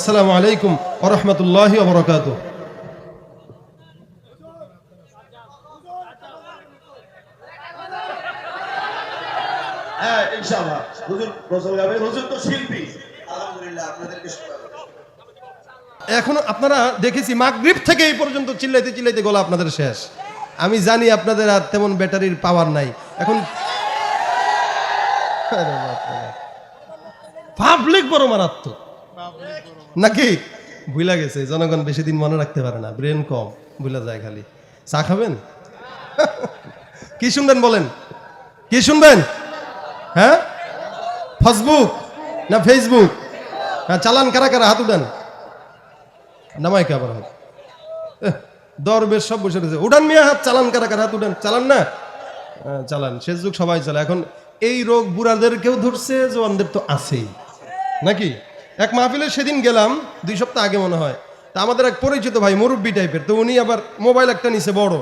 আসসালামু আলাইকুম ওয়া রাহমাতুল্লাহি ওয়া বারাকাতুহু। হ্যাঁ ইনশাআল্লাহ হুজুর গজল গাবেন, হুজুর তো শিল্পী, আলহামদুলিল্লাহ আপনাদেরকে এখন আপনারা দেখেছি মাগরিব থেকে এই পর্যন্ত চিল্লাইতে চিল্লাইতে গলা আপনাদের শেষ। আমি জানি আপনাদের আর তেমন ব্যাটারির পাওয়ার নাই। এখন পাবলিক বড় মারাত্মক নাকি? ভুলা গেছে, জনগণ বেশি দিন মনে রাখতে পারে না, ব্রেন কম, ভুলা যায় খালি। চা খাবেন? কি শুনবেন বলেন, কি শুনবেন? হ্যাঁ, ফেসবুক না ফেসবুক? হ্যাঁ, চালান কারা কারা? হাত উঠান। নামাই কে আবার হাত? দরবেশ সব বসে রয়েছে, উঠান মিয়া হাত। চালান কারা কারা? হাত উঠান। চালান না? চালান। শেষ যুগ সবাই চালায়। এখন এই রোগ বুড়াদের কেউ ধরছে, জওয়ানদের তো আছেই নাকি? এক মাহফিলে সেদিন গেলাম, 2 সপ্তাহ আগে মনে হয়। তা আমাদের এক পরিচিত ভাই, মুরব্বী টাইপের, তো উনি আবার মোবাইল একটা নিছে বড়।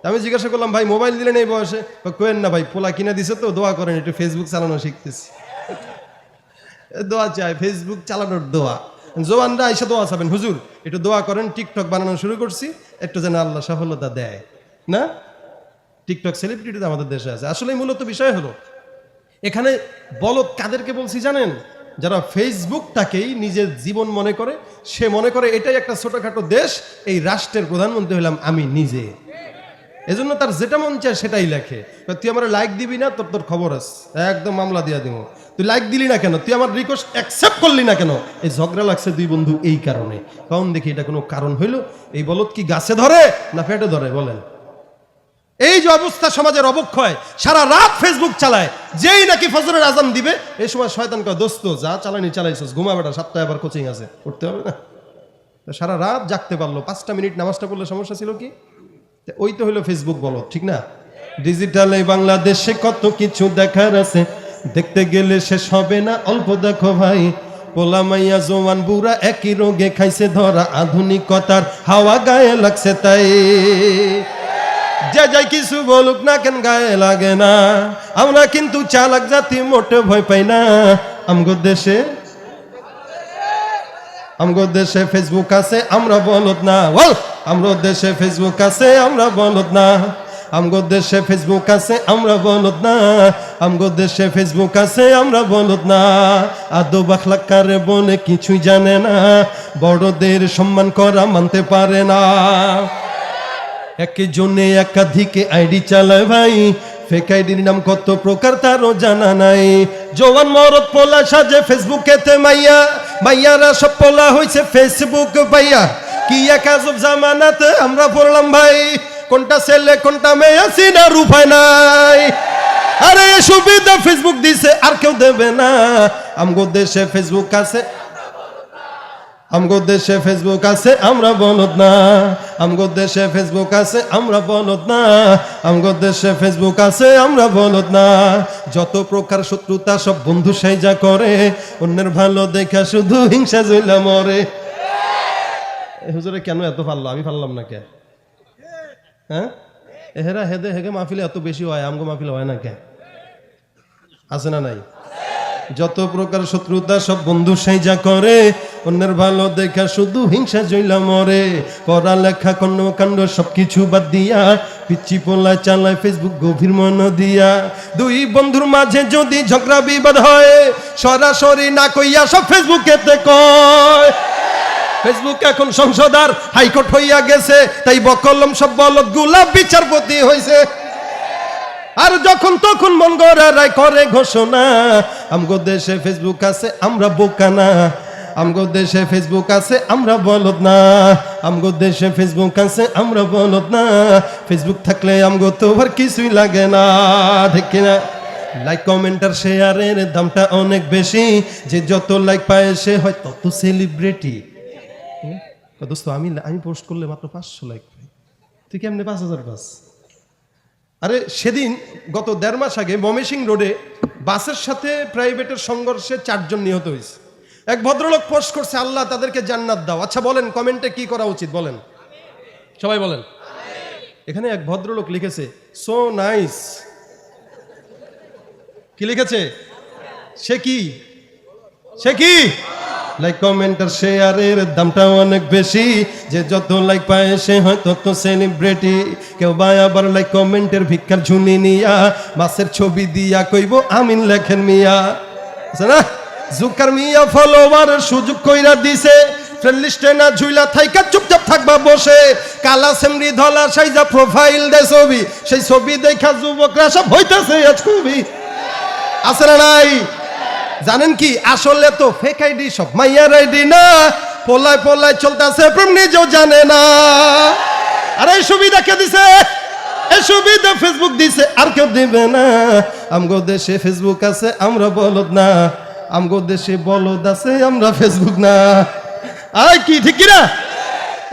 আমি জিজ্ঞাসা করলাম, ভাই মোবাইল দিলেন এই বয়সে? কোয়েন না ভাই, পোলা কিনে দিছে তো, দোয়া করেন, একটু ফেসবুক চালানো শিখতেছি। দোয়া চাই, ফেসবুক চালানোর দোয়া। জোয়ানরা আইসা দোয়া চাবেন, হুজুর একটু দোয়া করেন, টিকটক বানানো শুরু করছি, একটু যেন আল্লাহ সফলতা দেয়। না, টিকটক সেলিব্রিটি তো আমাদের দেশে আছে। আসলে মূলত বিষয় হলো, এখানে বলদ কাদেরকে বলছি জানেন? যারা ফেসবুকটাকেই নিজের জীবন মনে করে, সে মনে করে এটাই একটা ছোটখাটো দেশ, এই রাষ্ট্রের প্রধানমন্ত্রী হলাম আমি নিজে। এজন্য তার যেটা মন চায় সেটাই লেখে। তুই আমার লাইক দিবি না, তোর তোর খবর আছে, একদম মামলা দিয়া দিব। তুই লাইক দিলি না কেন? তুই আমার রিকোয়েস্ট অ্যাকসেপ্ট করলি না কেন? এই ঝগড়া লাগছে 2 বন্ধু এই কারণে। কখন দেখি এটা কোনো কারণ হইল? এই বলদ কি গাছে ধরে না পেটে ধরে বলেন? এই যে অবস্থা, সমাজের অবক্ষয়, সারা রাত ফেসবুক চালায়। যেই নাকি ফজরের আজান দিবে, এই সময় শয়তান কয়, দোস্ত যা চালানি চালাইছিস, ঘুমা বেটা, 7টায় আবার কোচিং আছে, উঠতে হবে না? সারা রাত জাগতে পারলো, 5টা মিনিট নামাজটা পড়লে সমস্যা ছিল কি? ওই তো হইলো ফেসবুক বলদ, ঠিক না? ডিজিটালে বাংলাদেশে কত কিছু দেখার আছে, দেখতে গেলে শেষ হবে না, অল্প দেখো ভাই। পোলা মাইয়া জওয়ান বুড়া একই রোগে খাইছে ধরা, আধুনিকতার হাওয়া গায়ে লাগছে তাই। যে যাই কিছু বলুক না কেন, গায়ে লাগে না। আমরা কিন্তু চালাক জাতি, মোটে ভয় পাই না। আমগো দেশে ফেসবুক আছে, আমরা বলদ না। বল, আমগো দেশে ফেসবুক আছে, আমরা বলদ না। আমগো দেশে ফেসবুক আছে, আমরা বলদ না। আমগো দেশে ফেসবুক আছে, আমরা বলদ না। আদব আখলাক কারে বলে কিছুই জানে না, বড়দের সম্মান করা মানতে পারে না। একজনে একাধিক আইডি চালায় ভাই, ফেক আইডির নাম কত প্রকার তারও জানা নাই। জওয়ান মরদ পোলা সাজে ফেসবুকেতে মাইয়া, মাইয়ারা সব পোলা হইছে ফেসবুক পাইয়া। কি এক আজব জামানাতে আমরা পড়লাম ভাই, কোনটা ছেলে কোনটা মেয়ে চিনার উপায় নাই। আরে সুবিধা ফেসবুক দিছে, আর কেউ দেবে না। আমগো দেশে ফেসবুক আছে, আমগো দেশে ফেসবুক আছে, আমরা বলদ না। আমগো দেশে ফেসবুক আছে, আমরা বলদ না। আমগো দেশে ফেসবুক আছে, আমরা বলদ না। যত প্রকার শত্রুতা সব বন্ধু সাইজা করে, অন্যের ভালো দেখা শুধু হিংসা জইলা মরে। হুজুরে কেন এত পারলো, আমি পারলাম না কে? হ্যাঁ, এহেরা হেদে হেগে মাহফিলে এত বেশি হয়, আমগো মাহফিলে হয় না কে? আছে না নাই? যত প্রকার শত্রুতা সব বন্ধু সাইজা করে, অন্যের ভালো দেখা শুধু হিংসা জইলা মরে। পড়ালেখা কর্মকাণ্ড সবকিছু বাদ দিয়া, পিচ্ছি পোলা চালায় ফেসবুক গভীর মন দিয়া। 2 বন্ধুর মাঝে যদি ঝগড়া বিবাদ হয়, সরাসরি না কইয়া সব ফেসবুকেতে কয়। ফেসবুক এখন সংসদ আর হাইকোর্ট হইয়া গেছে, তাই বকলম সব বলদ গুলা বিচারপতি হইছে। আর যখন তখন মন গড়া রায় করে ঘোষণা। আমগো দেশে ফেসবুক আছে, আমরা বোকা না। আমগো দেশে ফেসবুক আছে, আমরা বলদ না। আমগো দেশে ফেসবুক আছে, আমরা বলদ না। ফেসবুক থাকলে আমগো তো আর কিছুই লাগে না, ঠিক কিনা? লাইক কমেন্ট আর শেয়ারের দামটা অনেক বেশি, যে যত লাইক পায় সে হয় তত সেলিব্রিটি। দোস্ত আমি পোস্ট করলে মাত্র 500 লাইক পাই, তুই কেমনে 5000 পাস? আরে সেদিন গত 1.5 মাস আগে ময়মনসিংহ রোডে বাসের সাথে প্রাইভেটের সংঘর্ষে 4 জন নিহত হয়েছে। এক ভদ্রলোক পোস্ট করছে, আল্লাহ তাদেরকে জান্নাত দাও। আচ্ছা বলেন কমেন্টে কি করা উচিত বলেন, সবাই বলেন। এখানে এক ভদ্রলোক লিখেছে সো নাইস। কি লিখেছে? সে কি লাইক কমেন্ট আর শেয়ারের দামটা অনেক বেশি, যে যত লাইক পায় সে হয় তত সেলিব্রিটি। কেউ বা আবার লাইক কমেন্টের ভিক্ষার ঝুনি নিয়া মাছের ছবি দিয়া কইব আমিন লেখেন মিয়া, আছে না? জুকার মিয়া ফলোয়ারের সুযোগ কইরা দিছে, ফ্রেন্ড লিস্টে না ঝুইলা থাইকা চুপচাপ থাকবা বসে, কালা সেমরি ধলা সাইজা প্রোফাইল দে ছবি, সেই ছবি দেখা যুবকরা সব হইতাছে আজ খুবই, আছে না নাই? জানেন কি আসলে তো ফেক আইডি সব মাইয়ার আইডি না, পোলায় পোলায় চলতেছে প্রেম নিজেও জানে না। আর এই সুবিধা কে দিছে? এই সুবিধা ফেসবুক দিছে, আর কেউ দিবে না। আমগো দেশে ফেসবুক আছে আমরা বলদ না, আমগো দেশে বলদ আছে আমরা ফেসবুক না। আয় কি ঠিক কি না?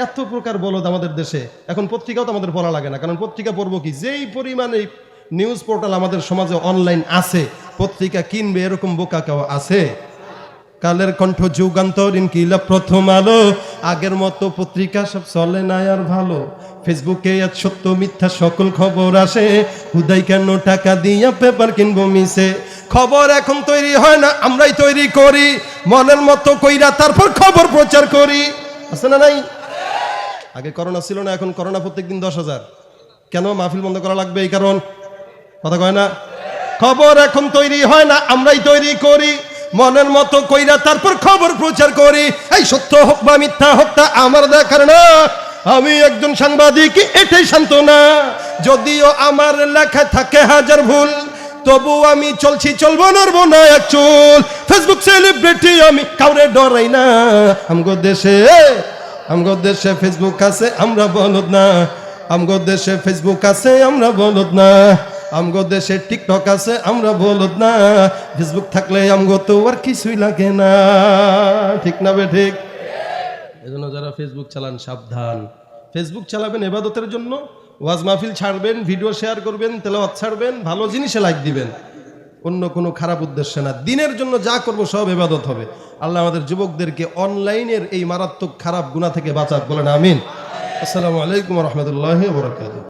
এত প্রকার বলদ আমাদের দেশে। এখন পত্রিকাও তো আমাদের পড়া লাগে না, কারণ পত্রিকা পড়বো কি, যেই পরিমাণে নিউজ পোর্টাল আমাদের সমাজে অনলাইন আছে, পত্রিকা কিনবে এরকম বোকা কেউ আছে? কালের কণ্ঠ, যুগান্তর, ইনকিলাব, প্রথম আলো, আগের মতো পত্রিকা সব চলে না আর ভালো। ফেসবুকে আজ সত্য মিথ্যা সকল খবর আসে, হুদাই কেন টাকা দিয়া পেপার কিনবো মিশে। খবর এখন তৈরি হয় না, আমরাই তৈরি করি, মনের মতো কইরা তারপর খবর প্রচার করি, আছে না নাই? আগে করোনা ছিল না, এখন করোনা প্রত্যেকদিন 10,000। কেন? মাহফিল বন্ধ করা লাগবে এই কারণ, কথা কয় না? খবর এখন তৈরি হয় না, আমরাই তৈরি করি, মনের মতো কইরা তারপর খবর প্রচার করি। এই সত্য হোক বা মিথ্যা হোক তা আমার দেখার না, আমি একজন সাংবাদিক, এটাই সান্ত্বনা। যদিও আমার লেখায় থাকে হাজার ভুল, তবু আমি চলছি, চলবো, নড়বো না এক চুল। ফেসবুক সেলিব্রিটি আমি, কাউরে ডরাই না। আমগো দেশে ফেসবুক আছে আমরা বলদ না, আমগো দেশে ফেসবুক আছে আমরা বলদ না, আমগো দেশে টিকটক আছে আমরা বলদ না। ফেসবুক থাকলে আমগো তো আর কিছুই লাগে না, ঠিক না বে ঠিক? এজন্য যারা ফেসবুক চালান সাবধান। ফেসবুক চালাবেন ইবাদতের জন্য, ওয়াজ মাহফিল ছাড়বেন, ভিডিও শেয়ার করবেন, তেলাওয়াত ছাড়বেন, ভালো জিনিসে লাইক দিবেন, অন্য কোনো খারাপ উদ্দেশ্যে না। দিনের জন্য যা করব সব ইবাদত হবে। আল্লাহ আমাদের যুবকদেরকে অনলাইনের এই মারাত্মক খারাপ গুনাহ থেকে বাঁচাক, বলেন আমিন। আসসালামু আলাইকুম ওয়া রাহমাতুল্লাহি ওয়া বারাকাতুহু।